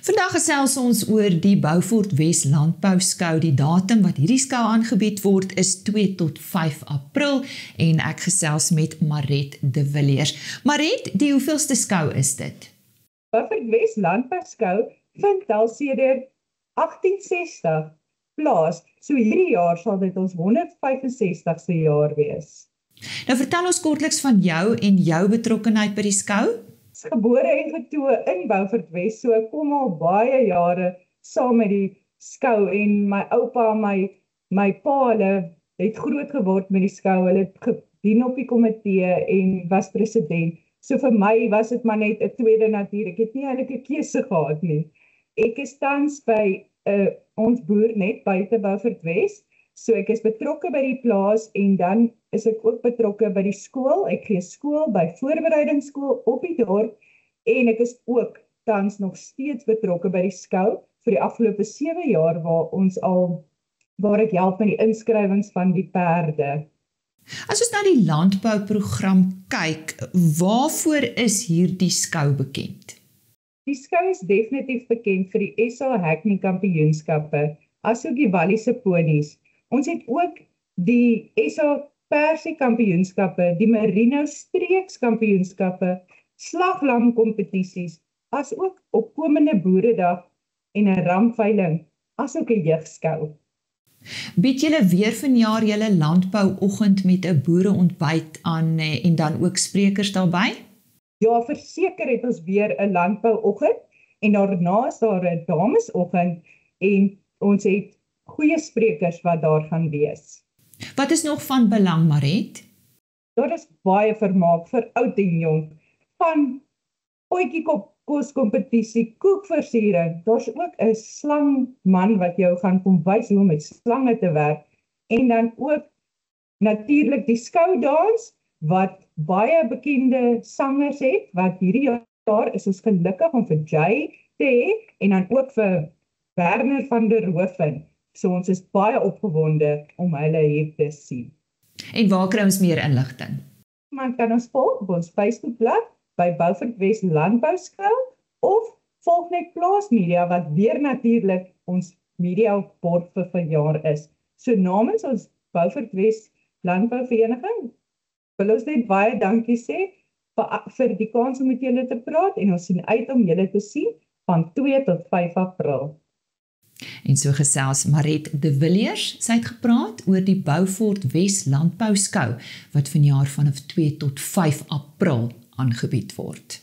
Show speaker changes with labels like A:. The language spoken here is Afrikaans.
A: Vandag gesels ons oor die Beaufort Wes Landbou Skou. Die datum wat hierdie skou aangebied word is 2 tot 5 April en ek gesels met Maret de Villiers. Maret, die hoeveelste skou is dit?
B: Beaufort Wes Landbou Skou vind al sedert 1860 plaas. So hierdie jaar sal dit ons 165ste jaar wees.
A: Nou vertel ons kortliks van jou en jou betrokkenheid by die skou.
B: Ek is gebore en getoe in Beaufort Wes, so ek kom al baie jare saam met die skou en my oupa en my pa, hulle het groot geword met die skou. Hulle het gedien op die komitee en was president. So vir my was dit maar net 'n tweede natuur. Ek het nie eintlik 'n keuse gehad nie. Ek is tans by ons boer net buite Beaufort Wes. So ek is betrokke by die plaas en dan is ek ook betrokke by die skool. Ek gee skool by voorbereidingsskool op die dorp en ek is ook tans nog steeds betrokke by die skou vir die afgelope 7 jaar waar ek help met die inskrywings van die perde.
A: As ons na die landbouprogram kyk, waarvoor is hierdie skou bekend?
B: Die skou is definitief bekend vir die SA Hackney Kampioenskappe, asook die Walliese ponies. Ons het ook die SA Persie Kampioenskappe, die Merino Streekskampioenskappe, slaglam kompetisies, asook opkomende boeredag en 'n ramveiling, asook 'n jeugskou.
A: Bied julle weer vanjaar julle landbouoggend met 'n boereontbyt aan en dan ook sprekers daarbey?
B: Ja, verseker het ons weer 'n landbouoggend en daarna is daar 'n damesoggend en ons het goeie sprekers wat daar gaan wees.
A: Wat is nog van belang, Maret?
B: Daar is baie vermaak vir oud en jong, van potjiekos kompetisie, koekversiering. Daar's ook 'n slangman wat jou gaan kom wys hoe om met slange te werk en dan ook natuurlik die skoudans wat baie bekende sangers het, wat hierdie jaar is ons gelukkig om vir Jay te hê en dan ook vir Werner van der Hoeven. So ons is baie opgewonde om hulle hier te sien.
A: En waar kry ons meer inligting?
B: Man kan ons volg op ons Facebookblad by Beaufort Wes Landbou Skou of volg net Plaas Media wat weer natuurlik ons media bord vir vanjaar is. So namens ons Beaufort Wes Landbou Vereniging wil ons net baie dankie sê vir die kans om met julle te praat en ons sien uit om julle te sien van 2 tot 5 April.
A: En so gesels Maret de Villiers. Sy het gepraat oor die Beaufort Wes Landbou Skou wat vanjaar vanaf 2 tot 5 April aangebied word.